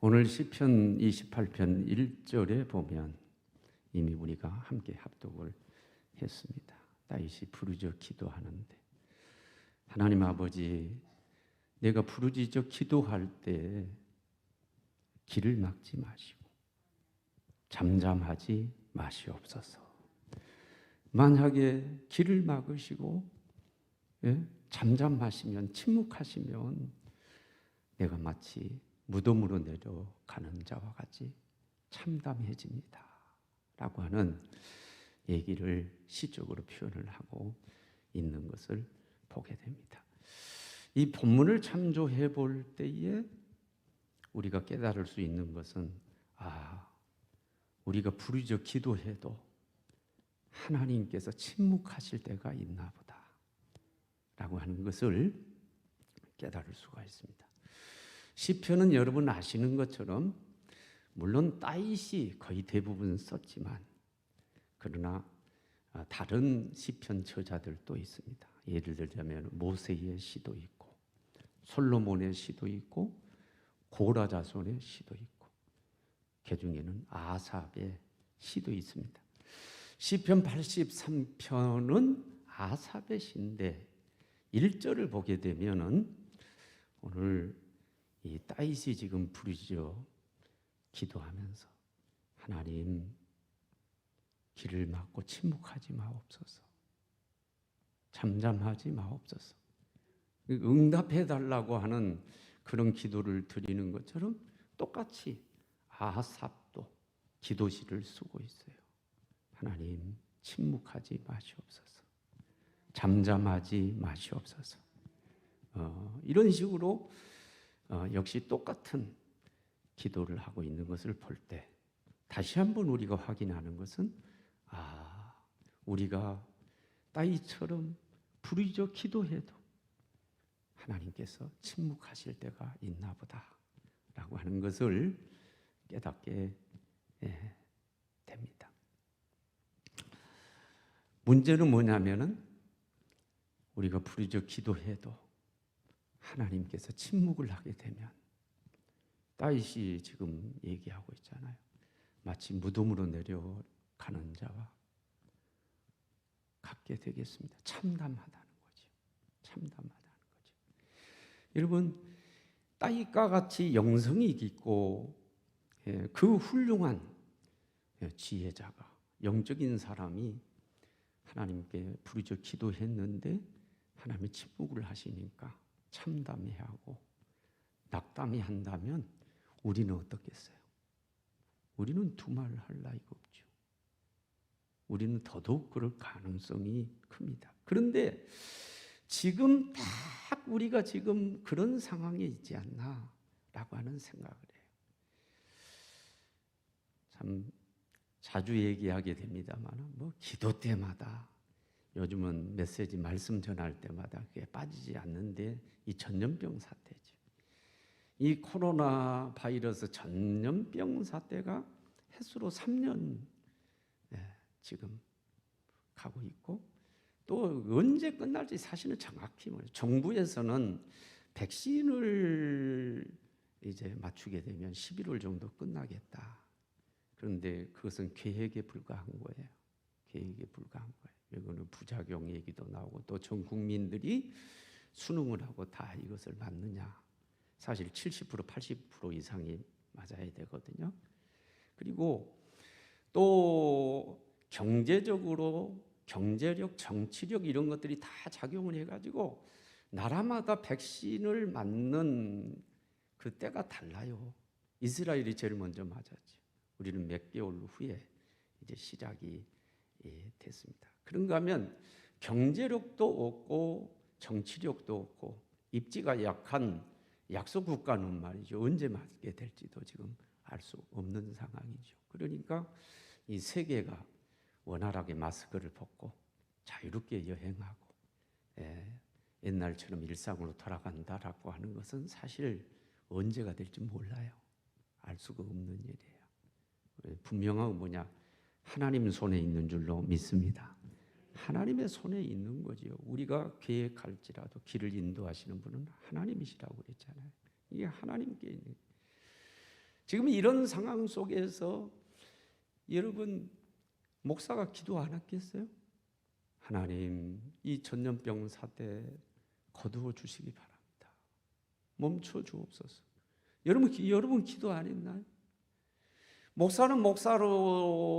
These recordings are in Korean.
오늘 시편 28편 1절에 보면 이미 우리가 함께 합독을 했습니다. 다윗이 부르짖어 기도하는데, 하나님 아버지, 내가 부르짖어 기도할 때 길을 막지 마시고 잠잠하지 마시옵소서. 만약에 길을 막으시고 잠잠하시면, 침묵하시면 내가 마치 무덤으로 내려가는 자와 같이 참담해집니다 라고 하는 얘기를 시적으로 표현을 하고 있는 것을 보게 됩니다. 이 본문을 참조해 볼 때에 우리가 깨달을 수 있는 것은, 우리가 부르짖어 기도해도 하나님께서 침묵하실 때가 있나 보다 라고 하는 것을 깨달을 수가 있습니다. 시편은 여러분 아시는 것처럼 물론 다윗이 거의 대부분 썼지만, 그러나 다른 시편 저자들도 있습니다. 예를 들자면 모세의 시도 있고, 솔로몬의 시도 있고, 고라 자손의 시도 있고, 그 중에는 아삽의 시도 있습니다. 시편 83편은 아삽의 시인데 1절을 보게 되면은 오늘 이 다윗이 지금 부르짖어 기도하면서, 하나님 길을 막고 침묵하지 마옵소서, 잠잠하지 마옵소서, 응답해 달라고 하는 그런 기도를 드리는 것처럼 똑같이 아삽도 기도시를 쓰고 있어요. 하나님 침묵하지 마시옵소서, 잠잠하지 마시옵소서. 이런 식으로 역시 똑같은 기도를 하고 있는 것을 볼 때 다시 한번 우리가 확인하는 것은, 우리가 다윗처럼 부르짖어 기도해도 하나님께서 침묵하실 때가 있나 보다 라고 하는 것을 깨닫게 됩니다. 문제는 뭐냐면은, 우리가 부르짖어 기도해도 하나님께서 침묵을 하게 되면, 다윗이 지금 얘기하고 있잖아요. 마치 무덤으로 내려가는 자와 같게 되겠습니다. 참담하다는 거죠. 참담하다는 거죠. 여러분, 다윗과 같이 영성이 깊고 그 훌륭한 지혜자가, 영적인 사람이 하나님께 부르짖어 기도했는데 하나님이 침묵을 하시니까 참담해하고 낙담해한다면 우리는 어떻겠어요? 우리는 두말할 나위가 없죠. 우리는 더더욱 그럴 가능성이 큽니다. 그런데 지금 딱 우리가 지금 그런 상황에 있지 않나라고 하는 생각을 해요. 참 자주 얘기하게 됩니다만, 기도 때마다, 요즘은 메시지 말씀 전할 때마다 그게 빠지지 않는데, 이 전염병 사태죠. 이 코로나 바이러스 전염병 사태가 횟수로 3년 지금 가고 있고, 또 언제 끝날지 사실은 정확히 정부에서는 백신을 이제 맞추게 되면 11월 정도 끝나겠다. 그런데 그것은 계획에 불과한 거예요. 계획에 불과한 거예요. 이거는 부작용 얘기도 나오고, 또 전 국민들이 수능을 하고 다 이것을 맞느냐. 사실 70%, 80% 이상이 맞아야 되거든요. 그리고 또 경제적으로, 경제력, 정치력 이런 것들이 다 작용을 해가지고 나라마다 백신을 맞는 그 때가 달라요. 이스라엘이 제일 먼저 맞았죠. 우리는 몇 개월 후에 이제 시작이 됐습니다. 그런가 하면 경제력도 없고 정치력도 없고 입지가 약한 약소 국가는 말이죠. 언제 맞게 될지도 지금 알 수 없는 상황이죠. 그러니까 이 세계가 원활하게 마스크를 벗고 자유롭게 여행하고 옛날처럼 일상으로 돌아간다라고 하는 것은 사실 언제가 될지 몰라요. 알 수가 없는 일이에요. 분명한 건 뭐냐? 하나님 손에 있는 줄로 믿습니다. 하나님의 손에 있는 거지요. 우리가 계획할지라도 길을 인도하시는 분은 하나님이시라고 그랬잖아요. 이게 하나님께 있는. 지금 이런 상황 속에서 여러분 목사가 기도 안 했겠어요? 하나님, 이 전염병 사태 거두어 주시기 바랍니다. 멈춰 주옵소서. 여러분 기도 안 했나요? 목사는 목사로서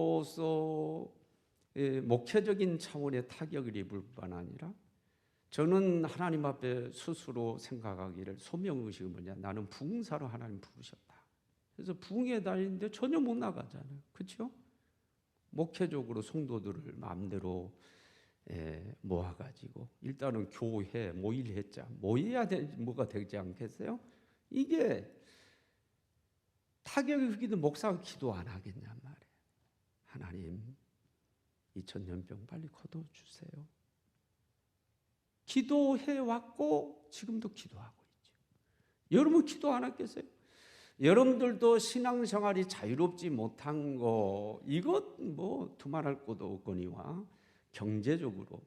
목회적인 차원의 타격을 입을 뿐 아니라 저는 하나님 앞에 스스로 생각하기를 소명의식이 뭐냐, 나는 부흥사로 하나님 부르셨다. 그래서 부흥에 다니는데 전혀 못 나가잖아요. 그렇죠? 목회적으로 성도들을 마음대로 모아가지고 일단은 교회 모일했자 모여야 뭐가 되지 않겠어요? 이게 타격이 크기도 목사가 기도 안 하겠냔 말이에요. 하나님, 이 전염병 빨리 거둬 주세요. 기도해 왔고 지금도 기도하고 있죠. 여러분 기도 안 했겠어요? 여러분들도 신앙생활이 자유롭지 못한 거, 이것 뭐 두말할 것도 없거니와 경제적으로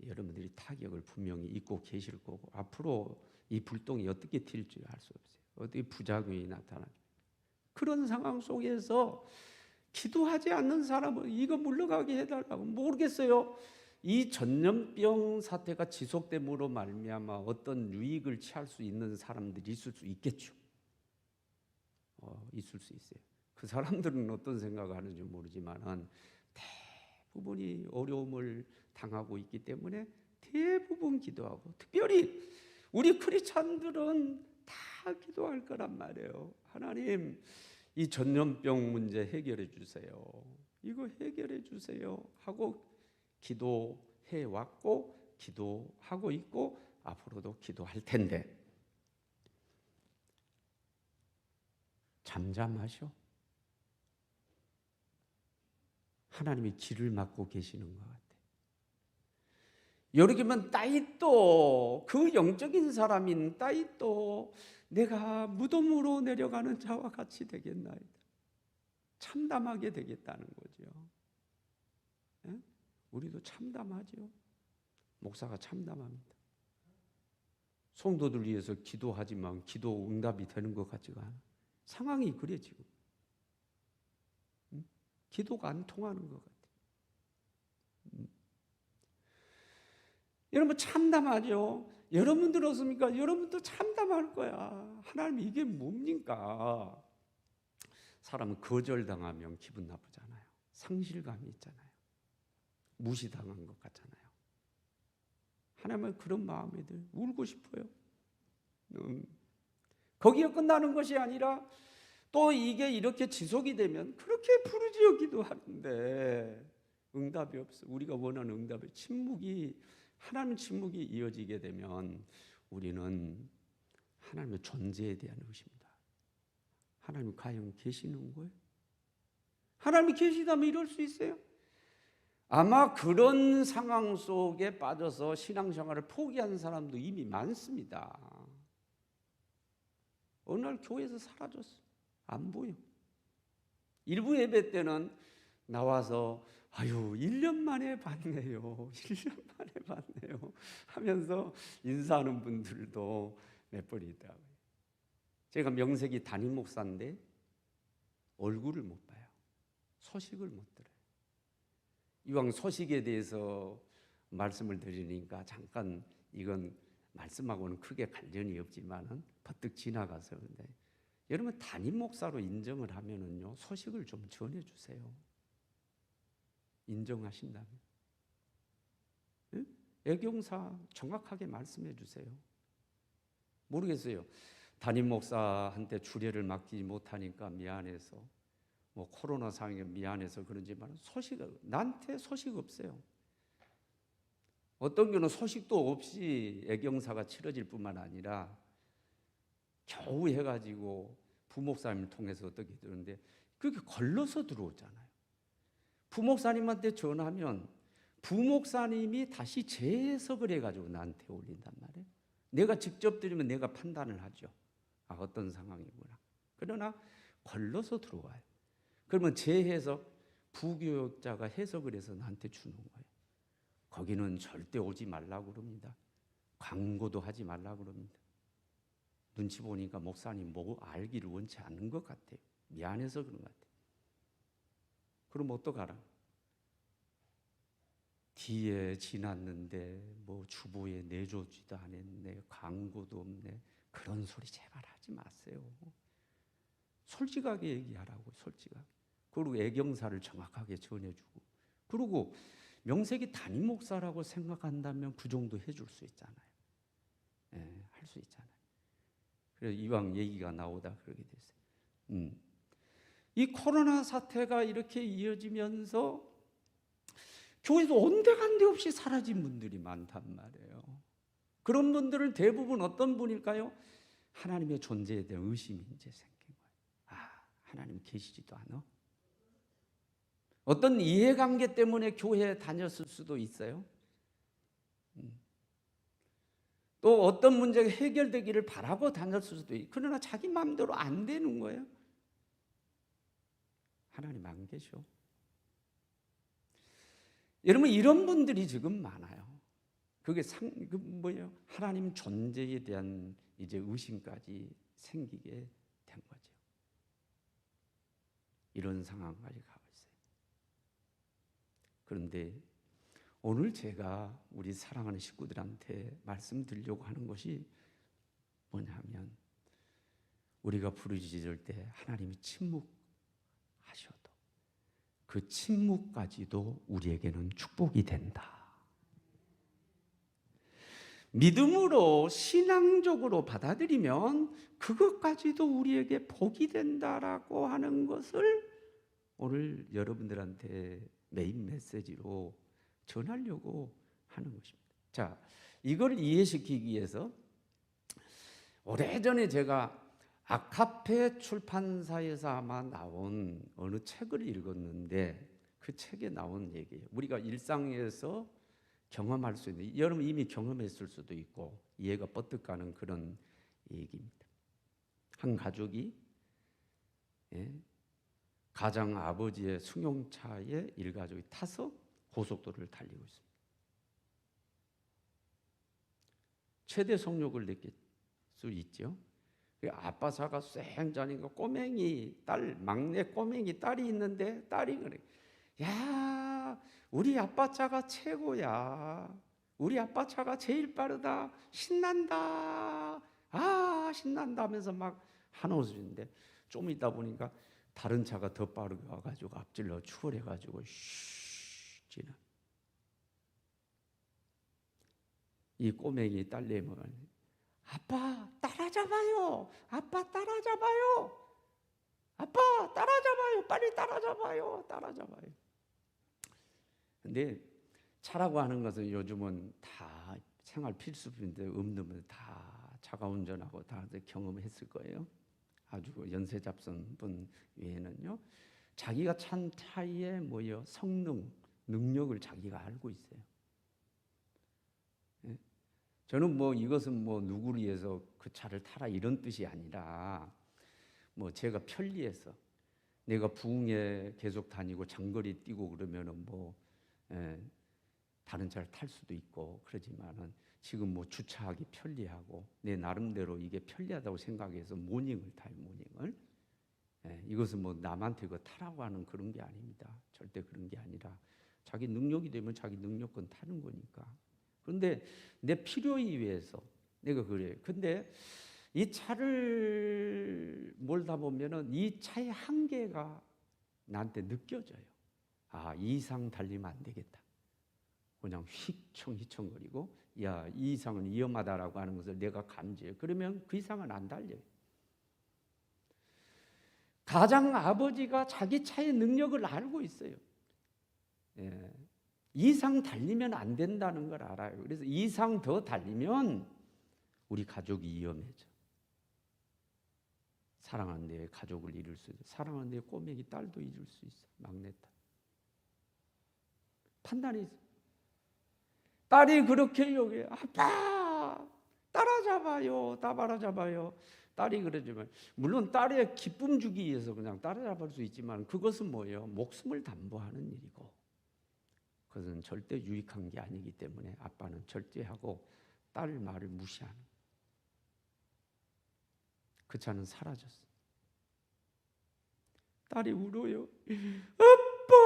여러분들이 타격을 분명히 입고 계실 거고 앞으로 이 불똥이 어떻게 튈지 알 수 없어요. 어떻게 부작용이 나타날지. 그런 상황 속에서 기도하지 않는 사람은 이거 물러가게 해달라고. 모르겠어요. 이 전염병 사태가 지속됨으로 말미암아 어떤 유익을 취할 수 있는 사람들이 있을 수 있겠죠. 있을 수 있어요. 그 사람들은 어떤 생각을 하는지 모르지만은 대부분이 어려움을 당하고 있기 때문에 대부분 기도하고, 특별히 우리 크리스찬들은 다 기도할 거란 말이에요. 하나님, 이 전염병 문제 해결해 주세요. 이거 해결해 주세요 하고 기도해 왔고 기도하고 있고 앞으로도 기도할 텐데 잠잠하셔. 하나님이 길을 막고 계시는 것 같아. 여러기면 따이또 그 영적인 사람인 따이또 내가 무덤으로 내려가는 자와 같이 되겠나이다. 참담하게 되겠다는 거죠. 예? 우리도 참담하죠. 목사가 참담합니다. 성도들 위해서 기도하지만 기도 응답이 되는 것 같지가 않아. 상황이 그래 지금. 기도가 안 통하는 것 같아. 여러분 참담하죠. 여러분들 어떻습니까? 여러분도 참담할 거야. 하나님 이게 뭡니까? 사람은 거절당하면 기분 나쁘잖아요. 상실감이 있잖아요. 무시당한 것 같잖아요. 하나님은 그런 마음에들 울고 싶어요. 거기에 끝나는 것이 아니라 또 이게 이렇게 지속이 되면 그렇게 부르짖어 기도하는데 응답이 없어. 우리가 원하는 응답이 하나님 침묵이 이어지게 되면 우리는 하나님의 존재에 대한 의심이다. 하나님 과연 계시는 거예요? 하나님이 계시다면 이럴 수 있어요? 아마 그런 상황 속에 빠져서 신앙생활을 포기한 사람도 이미 많습니다. 어느 날 교회에서 사라졌어. 안 보여. 일부 예배 때는 나와서 1년 만에 봤네요. 1년 만에 봤네요. 하면서 인사하는 분들도 몇 번 있더라고요. 제가 명색이 담임 목사인데 얼굴을 못 봐요. 소식을 못 들어요. 이왕 소식에 대해서 말씀을 드리니까 잠깐 이건 말씀하고는 크게 관련이 없지만은 버뜩 지나가서 그런데 여러분 담임 목사로 인정을 하면은요 소식을 좀 전해주세요. 인정하신다면 애경사 정확하게 말씀해 주세요. 모르겠어요. 담임 목사한테 주례를 맡기지 못하니까 미안해서 코로나 상황에 미안해서 그런지만 나한테 소식 없어요. 어떤 경우는 소식도 없이 애경사가 치러질 뿐만 아니라 겨우 해가지고 부목사님을 통해서 어떻게 들었는데 그게 걸러서 들어오잖아요. 부목사님한테 전하면 부목사님이 다시 재해석을 해가지고 나한테 올린단 말이에요. 내가 직접 드리면 내가 판단을 하죠. 어떤 상황이구나. 그러나 걸러서 들어와요. 그러면 재해석, 부교육자가 해석을 해서 나한테 주는 거예요. 거기는 절대 오지 말라고 그럽니다. 광고도 하지 말라고 그럽니다. 눈치 보니까 목사님 뭐 알기를 원치 않는 것 같아요. 미안해서 그런 것 같아요. 그럼 어떡하라? 뒤에 지났는데 뭐 주보에 내조지도 않았네, 광고도 없네, 그런 소리 제발 하지 마세요. 솔직하게 얘기하라고, 솔직하게. 그리고 애경사를 정확하게 전해주고, 그리고 명색이 담임 목사라고 생각한다면 그 정도 해줄 수 있잖아요. 예, 할 수 있잖아요. 그래서 이왕 얘기가 나오다 그러게 됐어요. 이 코로나 사태가 이렇게 이어지면서 교회에서 온데간데 없이 사라진 분들이 많단 말이에요. 그런 분들은 대부분 어떤 분일까요? 하나님의 존재에 대한 의심이 이제 생긴 거예요. 아, 하나님 계시지도 않아? 어떤 이해관계 때문에 교회에 다녔을 수도 있어요. 또 어떤 문제가 해결되기를 바라고 다녔을 수도 있고, 그러나 자기 마음대로 안 되는 거예요. 하나님 안 계셔. 여러분, 이런 분들이 지금 많아요. 그게 뭐예요? 하나님 존재에 대한 이제 의심까지 생기게 된 거죠. 이런 상황까지 가고 있어요. 그런데 오늘 제가 우리 사랑하는 식구들한테 말씀드리려고 하는 것이 뭐냐면, 우리가 부르짖을 때 하나님이 침묵하셔도 그 침묵까지도 우리에게는 축복이 된다. 믿음으로 신앙적으로 받아들이면 그것까지도 우리에게 복이 된다라고 하는 것을 오늘 여러분들한테 메인 메시지로 전하려고 하는 것입니다. 자, 이걸 이해시키기 위해서 오래전에 제가 아카페 출판사에서 아마 나온 어느 책을 읽었는데, 그 책에 나온 얘기예요. 우리가 일상에서 경험할 수 있는, 여러분 이미 경험했을 수도 있고 이해가 뻗뜩 가는 그런 얘기입니다. 한 가족이 가장 아버지의 승용차에 일가족이 타서 고속도로를 달리고 있습니다. 최대 속력을 느낄 수 있죠. 아빠 차가 쌩 자니까 꼬맹이 딸, 막내 꼬맹이 딸이 있는데, 딸이 그래, 야, 우리 아빠 차가 최고야. 우리 아빠 차가 제일 빠르다. 신난다. 아, 신난다 하면서 막 한호수인데, 좀 있다 보니까 다른 차가 더 빠르게 와가지고 앞질러 추월해가지고 쉿 지나. 이 꼬맹이 딸내미가, 아빠 따라잡아요. 아빠 따라잡아요. 아빠 따라잡아요. 빨리 따라잡아요. 따라잡아요. 근데 차라고 하는 것은 요즘은 다 생활 필수품인데, 없는 분 다 차가 운전하고 다들 경험했을 거예요. 아주 연세 잡선 분 외에는요. 자기가 찬 차의 뭐요, 성능, 능력을 자기가 알고 있어요. 저는 뭐 이것은 뭐 누구를 위해서 그 차를 타라 이런 뜻이 아니라, 뭐 제가 편리해서, 내가 부흥에 계속 다니고 장거리 뛰고 그러면은 뭐 다른 차를 탈 수도 있고 그러지만은, 지금 뭐 주차하기 편리하고 내 나름대로 이게 편리하다고 생각해서 모닝을 타요, 모닝을. 이것은 뭐 남한테 그거 타라고 하는 그런 게 아닙니다. 절대 그런 게 아니라 자기 능력이 되면 자기 능력껏 타는 거니까. 그런데 내 필요에 의해서 내가 그래요. 근데 이 차를 몰다 보면은 이 차의 한계가 나한테 느껴져요. 아, 이 이상 달리면 안 되겠다. 그냥 휘청휘청거리고, 야, 이 이상은 위험하다라고 하는 것을 내가 감지해요. 그러면 그 이상은 안 달려요. 가장 아버지가 자기 차의 능력을 알고 있어요. 이상 달리면 안 된다는 걸 알아요. 그래서 이상 더 달리면 우리 가족이 위험해져. 사랑하는 내 가족을 잃을 수 있어. 사랑하는 내 꼬맹이 딸도 잃을 수 있어. 막내딸. 판단이 있어. 딸이 그렇게 요구해. 아빠 따라잡아요. 따라잡아요. 딸이 그러지만, 물론 딸의 기쁨 주기 위해서 그냥 따라잡을 수 있지만, 그것은 뭐예요? 목숨을 담보하는 일이고, 그것은 절대 유익한 게 아니기 때문에 아빠는 절제하고 딸 말을 무시하는. 그 차는 사라졌어요. 딸이 울어요. 아빠,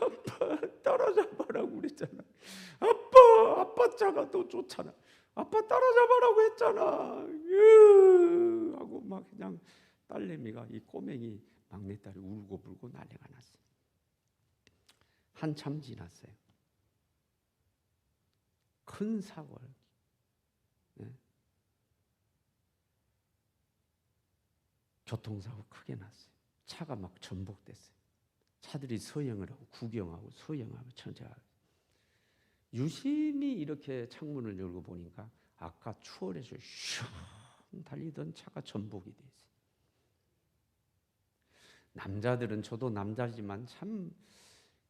아빠 따라잡아라고 그랬잖아. 아빠 차가 더 좋잖아. 아빠 따라잡아라고 했잖아. 하고 막 그냥 딸내미가, 이 꼬맹이 막내딸이 울고불고 난리가 났어요. 한참 지났어요. 큰 사고를, 네. 교통사고 크게 났어요. 차가 막 전복됐어요. 차들이 서행을 하고 구경하고 서행하고 천천하고. 유심히 이렇게 창문을 열고 보니까 아까 추월해서 슝 달리던 차가 전복이 돼 있어요. 남자들은, 저도 남자지만 참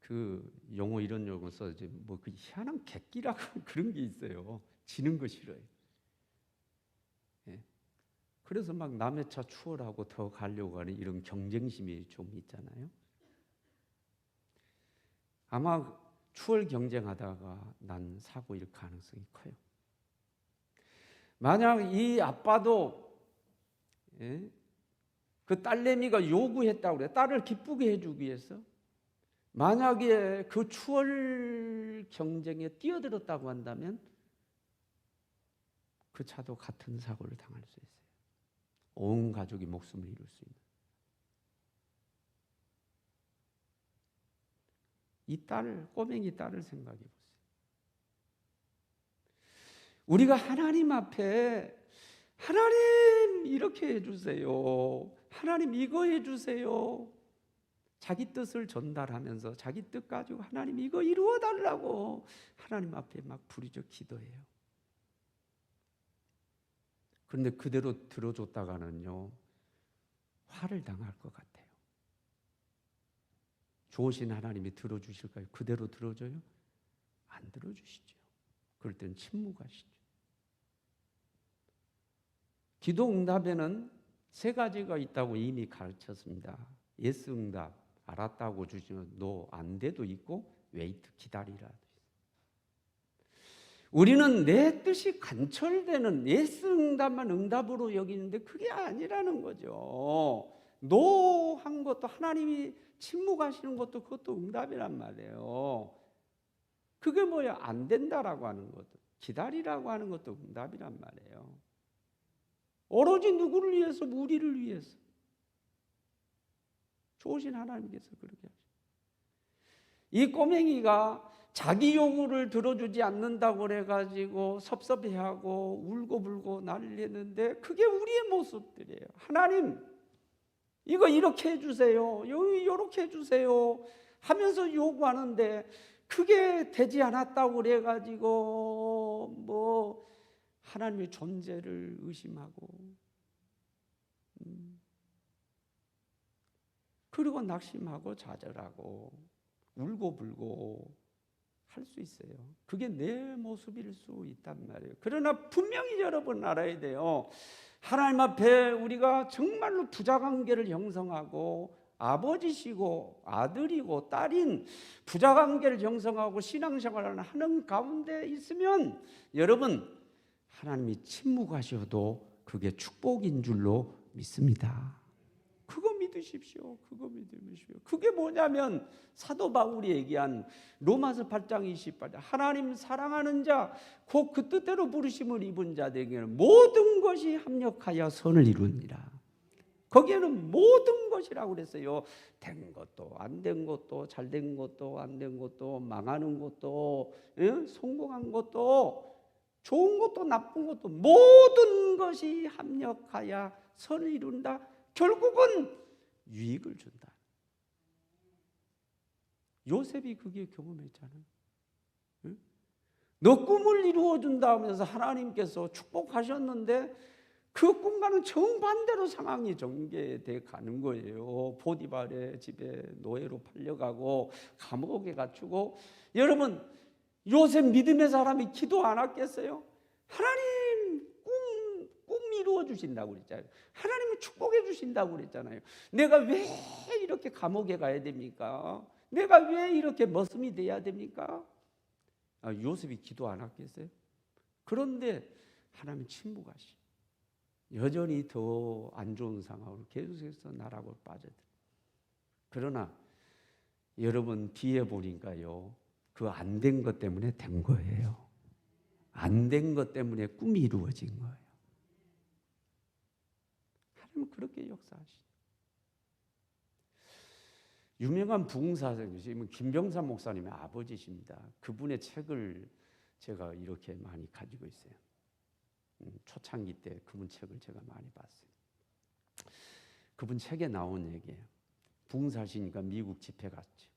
그 용어, 이런 용어 써야지, 뭐 그 희한한 객기라고 그런 게 있어요. 지는 거 싫어요. 예. 그래서 막 남의 차 추월하고 더 가려고 하는 이런 경쟁심이 좀 있잖아요. 아마 추월 경쟁하다가 난 사고일 가능성이 커요. 만약 이 아빠도, 예? 그 딸내미가 요구했다고 그래, 딸을 기쁘게 해주기 위해서, 만약에 그 추월 경쟁에 뛰어들었다고 한다면 그 차도 같은 사고를 당할 수 있어요. 온 가족이 목숨을 잃을 수 있는. 이 딸, 꼬맹이 딸을 생각해 보세요. 우리가 하나님 앞에, 하나님 이렇게 해주세요, 하나님 이거 해주세요, 자기 뜻을 전달하면서 자기 뜻 가지고 하나님 이거 이루어 달라고 하나님 앞에 막 부르짖어 기도해요. 그런데 그대로 들어줬다가는요, 화를 당할 것 같아요. 좋으신 하나님이 들어주실까요? 그대로 들어줘요? 안 들어주시죠. 그럴 땐 침묵하시죠. 기도 응답에는 세 가지가 있다고 이미 가르쳤습니다. 예스 응답, 알았다고 주시면 노, 안 돼도 있고, 웨이트, 기다리라. 우리는 내 뜻이 관철되는 예스 응답만 응답으로 여기는데 그게 아니라는 거죠. 노 한 것도, 하나님이 침묵하시는 것도 그것도 응답이란 말이에요. 그게 뭐야? 안 된다라고 하는 것도, 기다리라고 하는 것도 응답이란 말이에요. 오로지 누구를 위해서? 우리를 위해서. 좋으신 하나님께서 그렇게 하시죠. 이 꼬맹이가 자기 요구를 들어주지 않는다고 그래가지고 섭섭해하고 울고불고 난리냈는데, 그게 우리의 모습들이에요. 하나님 이거 이렇게 해주세요, 여기 이렇게 해주세요 하면서 요구하는데 그게 되지 않았다고 그래가지고 뭐 하나님의 존재를 의심하고, 그리고 낙심하고 좌절하고 울고불고 할 수 있어요. 그게 내 모습일 수 있단 말이에요. 그러나 분명히 여러분 알아야 돼요. 하나님 앞에 우리가 정말로 부자관계를 형성하고, 아버지시고 아들이고 딸인 부자관계를 형성하고 신앙생활을 하는 가운데 있으면, 여러분 하나님이 침묵하셔도 그게 축복인 줄로 믿습니다. 그거 믿으십시오. 그거 믿으십시오. 그게 뭐냐면 사도 바울이 얘기한 로마서 8장 28절, 하나님 사랑하는 자, 곧 그 뜻대로 부르심을 입은 자들에게는 모든 것이 합력하여 선을 이루니라. 거기에는 모든 것이라고 그랬어요. 된 것도 안 된 것도, 잘 된 것도 안 된 것도, 망하는 것도, 성공한 것도, 좋은 것도 나쁜 것도, 모든 것이 합력하여 선을 이룬다. 결국은 유익을 준다. 요셉이 그게 경험했잖아요. 너 꿈을 이루어준다 하면서 하나님께서 축복하셨는데 그 꿈과는 정반대로 상황이 전개돼 가는 거예요. 보디발의 집에 노예로 팔려가고 감옥에 갇히고. 여러분, 요셉 믿음의 사람이 기도 안 했겠어요? 하나님 꿈 이루어 주신다고 그랬잖아요. 하나님은 축복해 주신다고 그랬잖아요. 내가 왜 이렇게 감옥에 가야 됩니까? 내가 왜 이렇게 머슴이 돼야 됩니까? 요셉이 기도 안 했겠어요? 그런데 하나님 침묵하시. 여전히 더 안 좋은 상황으로 계속해서 나락으로 빠져들어요. 그러나 여러분 뒤에 보니까요, 그 안 된 것 때문에 된 거예요. 안 된 것 때문에 꿈이 이루어진 거예요. 하나님은 그렇게 역사하시죠. 유명한 부흥사님은 김병삼 목사님의 아버지십니다. 그분의 책을 제가 이렇게 많이 가지고 있어요. 초창기 때 그분 책을 제가 많이 봤어요. 그분 책에 나온 얘기예요. 부흥사시니까 미국 집회 갔죠.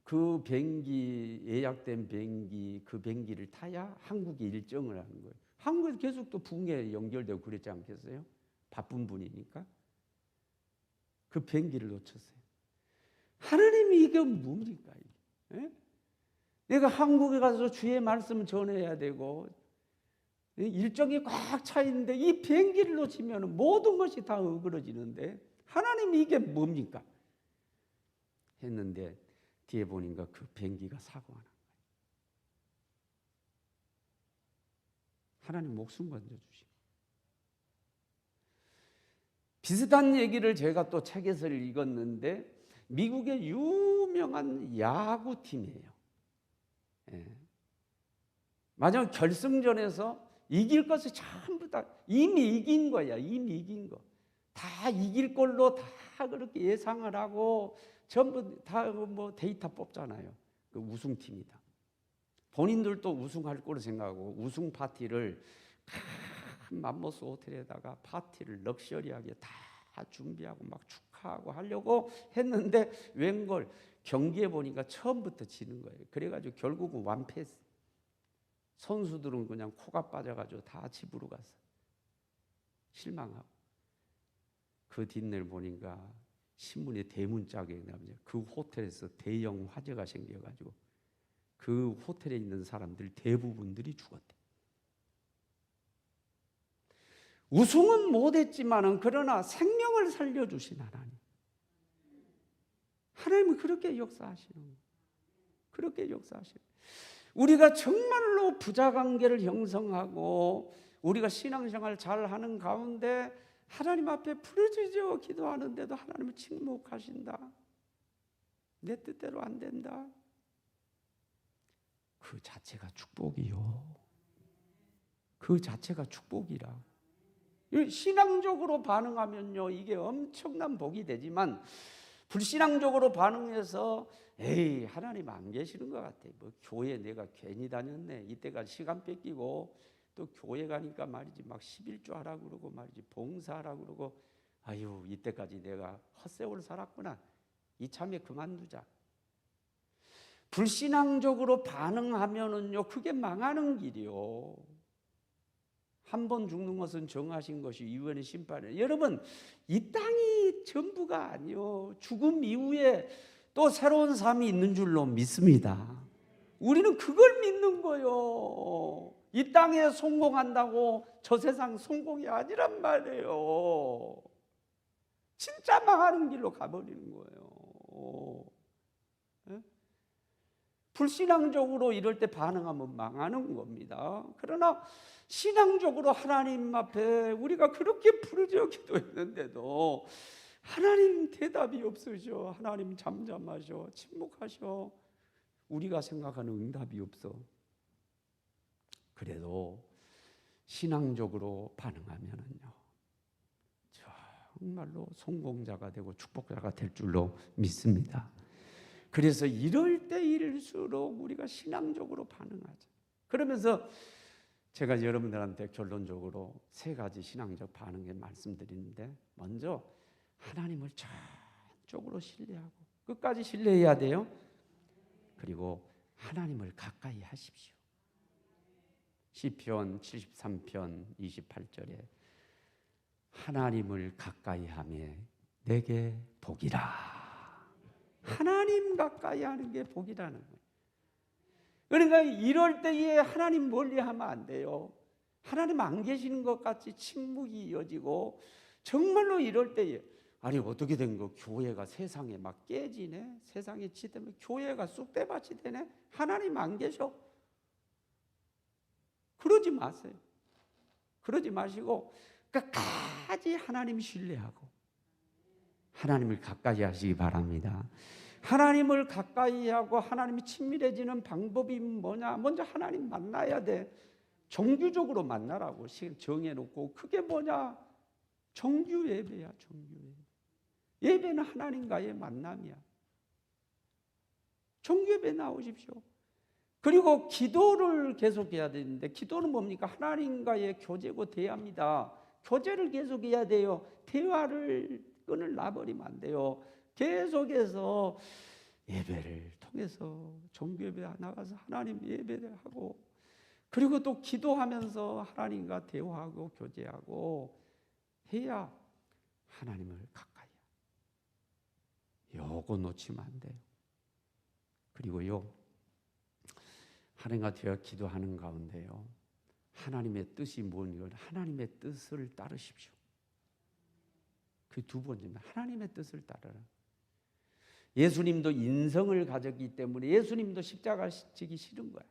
그 비행기 예약된 비행기 그 비행기를 타야 한국에 일정을 하는 거예요. 한국에서 계속 또 부흥에 연결되고 그랬지 않겠어요? 바쁜 분이니까. 그 비행기를 놓쳤어요. 하나님이 이게 뭡니까? 예? 내가 한국에 가서 주의 말씀을 전해야 되고 일정이 꽉 차 있는데 이 비행기를 놓치면 모든 것이 다 어그러지는데 하나님이 이게 뭡니까? 했는데 뒤에 보니까 그 비행기가 사고가 난 거예요. 하나님 목숨 건져주시고. 비슷한 얘기를 제가 또 책에서 읽었는데 미국의 유명한 야구팀이에요. 예. 마지막 결승전에서 이길 것을 전부 다 이미 이긴 거야. 이미 이긴 거. 다 이길 걸로 다 그렇게 예상을 하고 전부 다 뭐 데이터 뽑잖아요. 그 우승팀이다. 본인들도 우승할 거로 생각하고 우승 파티를 큰 맘모스 호텔에다가 파티를 럭셔리하게 다 준비하고 막 축하하고 하려고 했는데 웬걸 경기에 보니까 처음부터 지는 거예요. 그래가지고 결국은 완패했어요. 선수들은 그냥 코가 빠져가지고 다 집으로 갔어요. 실망하고. 그 뒷날 보니까 신문에 대문짝에 나오죠. 그 호텔에서 대형 화재가 생겨가지고 그 호텔에 있는 사람들 대부분들이 죽었대. 우승은 못했지만은 그러나 생명을 살려주신 하나님. 하나님은 그렇게 역사하시는 거예요. 그렇게 역사하시는 거예요. 우리가 정말로 부자관계를 형성하고 우리가 신앙생활 잘하는 가운데 하나님 앞에 부르짖어 기도하는데도 하나님은 침묵하신다. 내 뜻대로 안 된다. 그 자체가 축복이요. 그 자체가 축복이라. 신앙적으로 반응하면요 이게 엄청난 복이 되지만 불신앙적으로 반응해서 에이 하나님 안 계시는 것 같아. 뭐 교회 내가 괜히 다녔네. 이때가 시간 뺏기고 또 교회 가니까 말이지 막 11조 하라고 그러고 말이지 봉사하라고 그러고 아유 이때까지 내가 헛세월 살았구나. 이참에 그만두자. 불신앙적으로 반응하면은요 그게 망하는 길이요. 한 번 죽는 것은 정하신 것이 이후에는 심판이에요. 여러분 이 땅이 전부가 아니요. 죽음 이후에 또 새로운 삶이 있는 줄로 믿습니다. 우리는 그걸 믿는 거예요. 이 땅에 성공한다고 저 세상 성공이 아니란 말이에요. 진짜 망하는 길로 가버리는 거예요. 네? 불신앙적으로 이럴 때 반응하면 망하는 겁니다. 그러나 신앙적으로 하나님 앞에 우리가 그렇게 부르짖어 기도했는데도 하나님 대답이 없으셔. 하나님 잠잠하셔. 침묵하셔. 우리가 생각하는 응답이 없어. 그래도 신앙적으로 반응하면은요 정말로 성공자가 되고 축복자가 될 줄로 믿습니다. 그래서 이럴 때일수록 우리가 신앙적으로 반응하자. 그러면서 제가 여러분들한테 결론적으로 세 가지 신앙적 반응을 말씀드리는데 먼저 하나님을 전적으로 신뢰하고 끝까지 신뢰해야 돼요. 그리고 하나님을 가까이 하십시오. 시편 73편 28절에 하나님을 가까이 하며 내게 복이라. 하나님 가까이 하는 게 복이라는 거예요. 그러니까 이럴 때에 하나님 멀리하면 안 돼요. 하나님 안 계시는 것 같이 침묵이 이어지고 정말로 이럴 때에 아니 어떻게 된 거 교회가 세상에 막 깨지네. 세상에 치대면 교회가 쑥대밭이 되네. 하나님 안 계셔. 그러지 마세요. 그러지 마시고 끝까지 하나님 신뢰하고 하나님을 가까이 하시기 바랍니다. 하나님을 가까이 하고 하나님이 친밀해지는 방법이 뭐냐? 먼저 하나님 만나야 돼. 정규적으로 만나라고 정해놓고, 그게 뭐냐? 정규 예배야. 정규 예배. 예배는 하나님과의 만남이야. 정규 예배 나오십시오. 그리고 기도를 계속해야 되는데, 기도는 뭡니까? 하나님과의 교제고 대화입니다. 교제를 계속해야 돼요. 대화를 끈을 놔버리면 안 돼요. 계속해서 예배를 통해서 정규 예배 나가서 하나님 예배를 하고, 그리고 또 기도하면서 하나님과 대화하고 교제하고 해야 하나님을 가까이. 요거 놓치면 안 돼요. 그리고요, 하나님과 대화 기도하는 가운데요, 하나님의 뜻이 뭔지, 하나님의 뜻을 따르십시오. 그 두 번째는 하나님의 뜻을 따르라. 예수님도 인성을 가졌기 때문에 예수님도 십자가 지기 싫은 거야.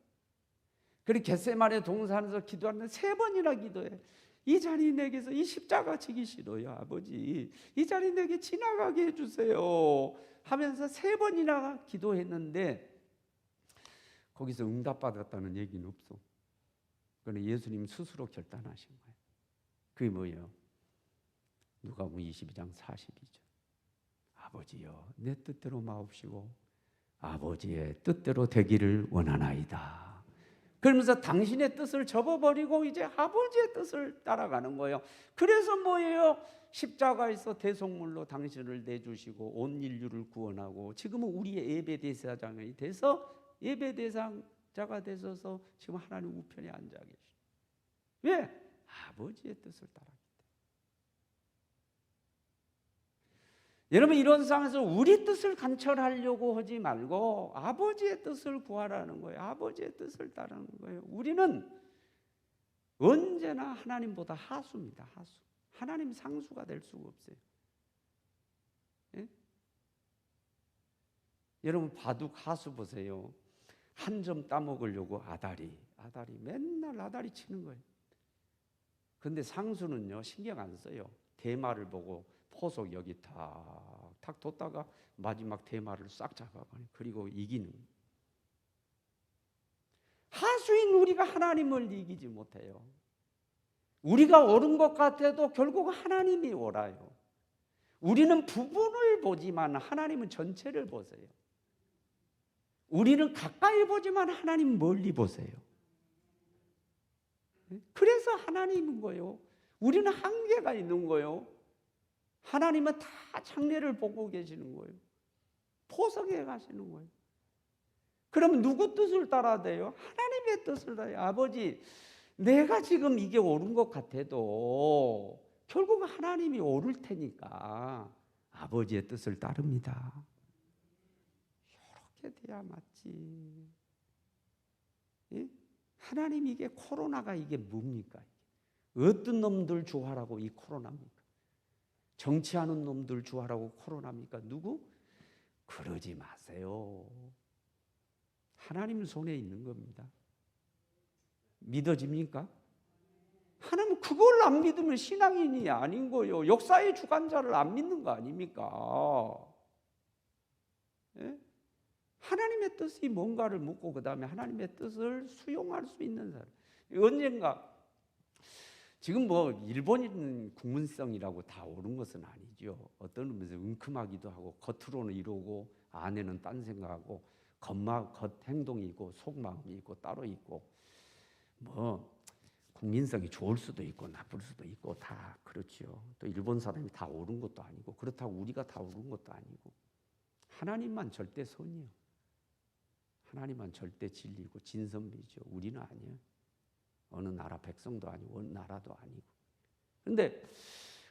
그리고 겟세마네 동산에서 기도하는데 3번이나 기도해. 이 자리 내게서 이 십자가 지기 싫어요, 아버지. 이 자리 내게 지나가게 해주세요 하면서 3번이나 기도했는데 거기서 응답받았다는 얘기는 없어. 그건 예수님 스스로 결단하신 거예요. 그게 뭐예요? 누가복음 22장 42절. 아버지여, 내 뜻대로 마옵시고 아버지의 뜻대로 되기를 원하나이다. 그러면서 당신의 뜻을 접어버리고 이제 아버지의 뜻을 따라가는 거예요. 그래서 뭐예요? 십자가에서 대속물로 당신을 내주시고 온 인류를 구원하고, 지금은 우리의 예배 대사장이 돼서 예배 대상자가 되셔서 지금 하나님 우편에 앉아 계시죠. 왜? 아버지의 뜻을 따라가기 때문에. 여러분, 이런 상황에서 우리 뜻을 관철하려고 하지 말고 아버지의 뜻을 구하라는 거예요. 아버지의 뜻을 따르는 거예요. 우리는 언제나 하나님보다 하수입니다. 하수. 하나님 상수가 될 수가 없어요. 예? 여러분, 바둑 하수 보세요. 한 점 따먹으려고 아다리 맨날 아다리 치는 거예요. 근데 상수는요, 신경 안 써요. 대마를 보고 포석 여기 탁 뒀다가 마지막 대마를 싹 잡아버려요. 그리고 이기는. 하수인 우리가 하나님을 이기지 못해요. 우리가 옳은 것 같아도 결국 하나님이 옳아요. 우리는 부분을 보지만 하나님은 전체를 보세요. 우리는 가까이 보지만 하나님 멀리 보세요. 그래서 하나님인 거예요. 우리는 한계가 있는 거예요. 하나님은 다 장래를 보고 계시는 거예요. 포석해 가시는 거예요. 그럼 누구 뜻을 따라야 돼요? 하나님의 뜻을 따라요. 아버지, 내가 지금 이게 옳은 것 같아도 결국 하나님이 옳을 테니까 아버지의 뜻을 따릅니다. 이렇게 돼야 맞지. 예? 하나님, 이게 코로나가 이게 뭡니까? 어떤 놈들 주하라고 이 코로나입니까? 정치하는 놈들 주하라고 코로나입니까? 누구? 그러지 마세요. 하나님 손에 있는 겁니다. 믿어집니까? 하나님, 그걸 안 믿으면 신앙인이 아닌 거예요. 역사의 주관자를 안 믿는 거 아닙니까? 예? 하나님의 뜻이 뭔가를 묻고 그 다음에 하나님의 뜻을 수용할 수 있는 사람. 언젠가, 지금 뭐 일본인 국문성이라고 다 옳은 것은 아니죠. 어떤 의미에서 은큼하기도 하고 겉으로는 이러고 안에는 딴 생각하고 겉 행동이 있고 속마음이 있고 따로 있고, 뭐 국민성이 좋을 수도 있고 나쁠 수도 있고 다 그렇죠. 또 일본 사람이 다 옳은 것도 아니고 그렇다고 우리가 다 옳은 것도 아니고, 하나님만 절대 선이에요. 하나님만 절대 진리고 진선미죠. 우리는 아니에요. 어느 나라 백성도 아니고 어느 나라도 아니고. 그런데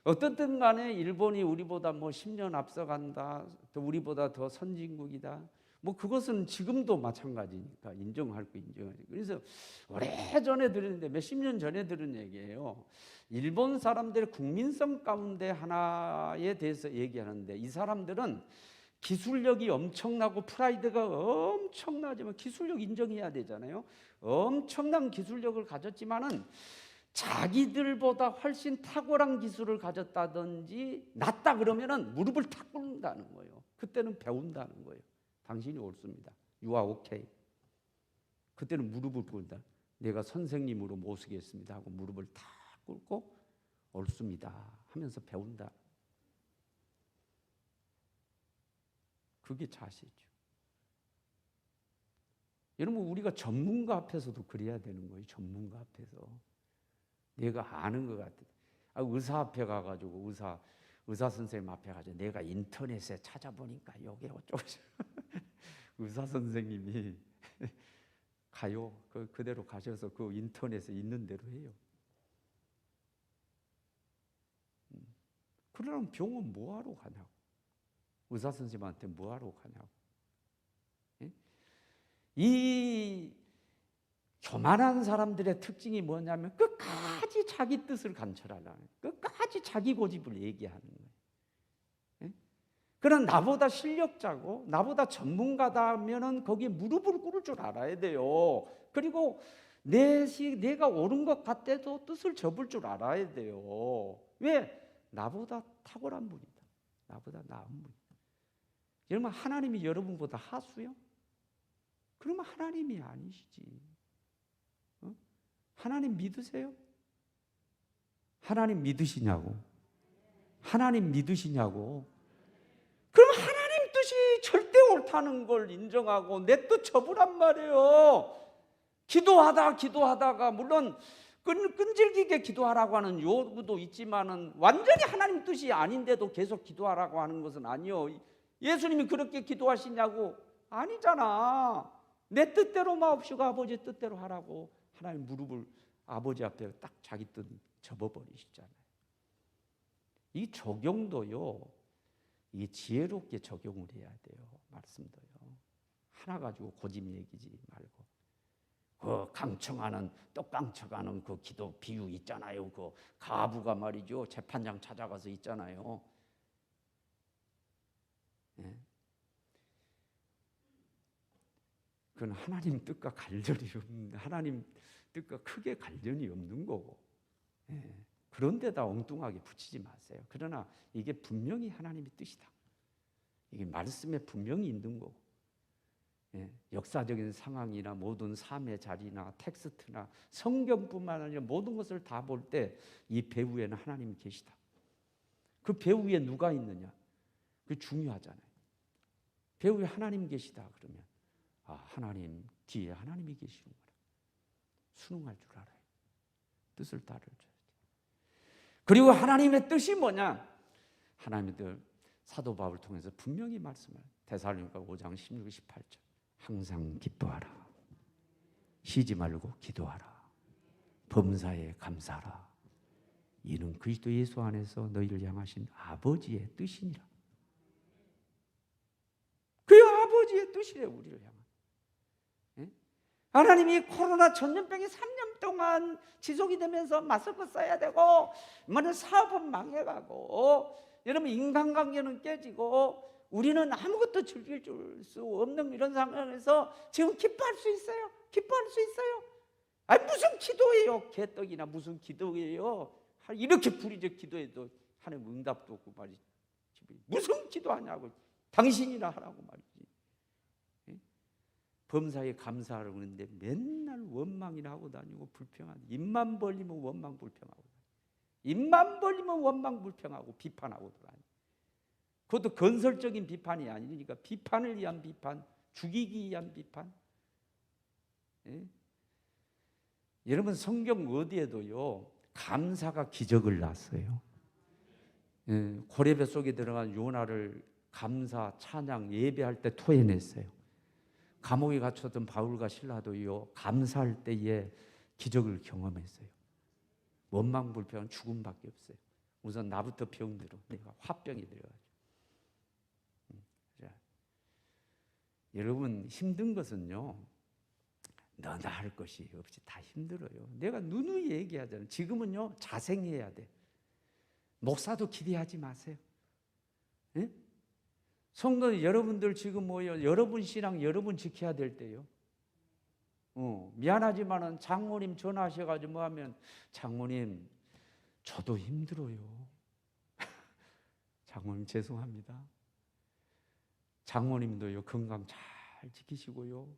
어떻든 간에 일본이 우리보다 뭐 10년 앞서간다, 또 우리보다 더 선진국이다, 뭐 그것은 지금도 마찬가지니까 인정할 거 인정하지. 그래서 오래전에 들었는데 몇십 년 전에 들은 얘기예요. 일본 사람들의 국민성 가운데 하나에 대해서 얘기하는데, 이 사람들은 기술력이 엄청나고 프라이드가 엄청나지만 기술력 인정해야 되잖아요. 엄청난 기술력을 가졌지만은 자기들보다 훨씬 탁월한 기술을 가졌다든지 낫다 그러면은 무릎을 탁 꿇는다는 거예요. 그때는 배운다는 거예요. 당신이 옳습니다. You are okay. 그때는 무릎을 꿇는다. 내가 선생님으로 모시겠습니다 하고 무릎을 탁 꿇고 옳습니다 하면서 배운다. 그게 자세죠. 여러분, 우리가 전문가 앞에서도 그래야 되는 거예요. 전문가 앞에서. 내가 아는 것 같아. 의사 앞에 가가지고 의사 선생님 앞에 가서 내가 인터넷에 찾아보니까 여기 어쩌고 의사 선생님이 가요. 그대로 가셔서 그 인터넷에 있는 대로 해요. 그러면 병원 뭐하러 가냐고. 의사 선생님한테 뭐하러 가냐고. 예? 이 교만한 사람들의 특징이 뭐냐면 끝까지 자기 뜻을 관철하려는 거예요. 끝까지 자기 고집을 얘기하는 거예요. 예? 그런 나보다 실력자고 나보다 전문가다면은 거기에 무릎을 꿇을 줄 알아야 돼요. 그리고 내가 옳은 것 같아도 뜻을 접을 줄 알아야 돼요. 왜? 나보다 탁월한 분이다. 나보다 나은 분이다. 여러분, 하나님이 여러분보다 하수요? 그러면 하나님이 아니시지. 하나님 믿으세요? 하나님 믿으시냐고? 하나님 믿으시냐고? 그럼 하나님 뜻이 절대 옳다는 걸 인정하고 내 뜻 접으란 말이에요. 기도하다가 물론 끈질기게 기도하라고 하는 요구도 있지만은 완전히 하나님 뜻이 아닌데도 계속 기도하라고 하는 것은 아니요. 예수님이 그렇게 기도하시냐고? 아니잖아. 내 뜻대로 마옵시고 아버지 뜻대로 하라고 하나님 무릎을 아버지 앞에 딱 자기 뜻 접어버리시잖아요. 이 적용도요, 이 지혜롭게 적용을 해야 돼요. 말씀도요. 하나 가지고 고집 얘기지 말고. 그 강청하는 떡강청하는 그 기도 비유 있잖아요. 그 가부가 말이죠. 재판장 찾아가서 있잖아요. 예. 그건 하나님 뜻과 관련이 없는, 하나님 뜻과 크게 관련이 없는 거고. 예. 그런데다 엉뚱하게 붙이지 마세요. 그러나 이게 분명히 하나님의 뜻이다. 이게 말씀에 분명히 있는 거고. 예. 역사적인 상황이나 모든 삶의 자리나 텍스트나 성경뿐만 아니라 모든 것을 다 볼 때 이 배후에는 하나님이 계시다. 그 배후에 누가 있느냐? 그게 중요하잖아요. 배후에 하나님 계시다 그러면 하나님 뒤에 하나님이 계시는 거라. 순응할 줄 알아요. 뜻을 따를 줄 알아요. 그리고 하나님의 뜻이 뭐냐? 하나님의 뜻 사도 바울을 통해서 분명히 말씀을 데살로니가 5장 16, 18절 항상 기뻐하라. 쉬지 말고 기도하라. 범사에 감사하라. 이는 그리스도 예수 안에서 너희를 향하신 아버지의 뜻이니라. 그 아버지의 뜻이래 우리를 향한. 예? 하나님이 코로나 전염병이 3년 동안 지속이 되면서 맞서고 써야 되고 많은 사업은 망해가고 여러분 인간관계는 깨지고 우리는 아무것도 즐길 수 없는 이런 상황에서 지금 기뻐할 수 있어요. 기뻐할 수 있어요. 아니 무슨 기도예요. 개떡이나 무슨 기도예요. 이렇게 부리적 기도해도 하나님 응답도 없고 말이지. 무슨 기도하냐고. 당신이나 하라고 말이지. 예? 범사에 감사하라고 하는데 맨날 원망이나 하고 다니고 불평하고 입만 벌리면 원망 불평하고 입만 벌리면 원망 불평하고 비판하고 다니고 그것도 건설적인 비판이 아니니까 비판을 위한 비판, 죽이기 위한 비판. 예? 여러분 성경 어디에도요 감사가 기적을 낳았어요. 예, 고레 속에 들어간 요나를 감사, 찬양, 예배할 때 토해냈어요. 감옥에 갇혔던 바울과 실라도요 감사할 때에 기적을 경험했어요. 원망 불평은 죽음밖에 없어요. 우선 나부터 병들어. 내가 화병이 들어가지고. 여러분 힘든 것은요 너나 할 것이 없이 다 힘들어요. 내가 누누이 얘기하잖아요. 지금은요 자생해야 돼. 목사도 기대하지 마세요. 예? 성도 여러분들 지금 뭐요? 여러분 신앙 여러분 지켜야 될 때요. 미안하지만은 장모님 전화하셔가지고 뭐 하면 장모님 저도 힘들어요. 장모님 죄송합니다. 장모님도요 건강 잘 지키시고요.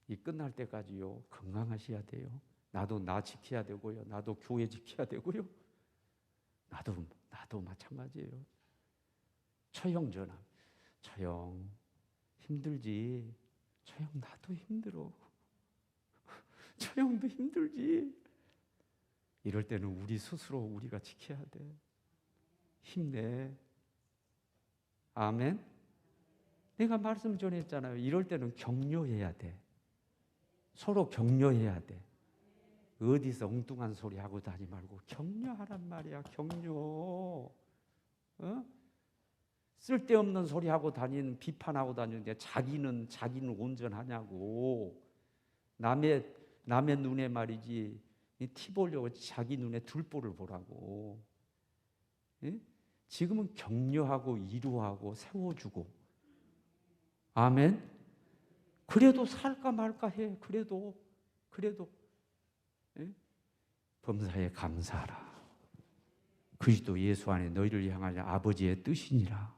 이 끝날 때까지요 건강하셔야 돼요. 나도 나 지켜야 되고요. 나도 교회 지켜야 되고요. 나도 마찬가지예요. 처형 전화. 처형 힘들지. 처형 나도 힘들어. 처형도 힘들지. 이럴 때는 우리 스스로 우리가 지켜야 돼. 힘내. 아멘. 내가 말씀 전했잖아요. 이럴 때는 격려해야 돼. 서로 격려해야 돼. 어디서 엉뚱한 소리 하고 다니 말고 격려하란 말이야. 격려. 쓸데없는 소리 하고 다니는, 비판하고 다니는데 자기는 온전하냐고. 남의 눈에 말이지 티 보려고 자기 눈에 둘보를 보라고. 예? 지금은 격려하고 위로하고 세워주고. 아멘. 그래도 살까 말까 해. 그래도 예? 범사에 감사하라. 그리스도 예수 안에 너희를 향하여 아버지의 뜻이니라.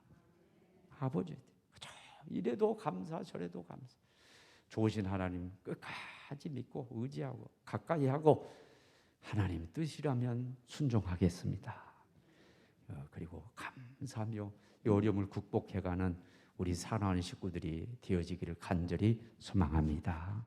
아버지. 이래도 감사 저래도 감사. 좋으신 하나님 끝까지 믿고 의지하고 가까이 하고 하나님 뜻이라면 순종하겠습니다. 그리고 감사하며 이 어려움을 극복해가는 우리 사랑하는 식구들이 되어지기를 간절히 소망합니다.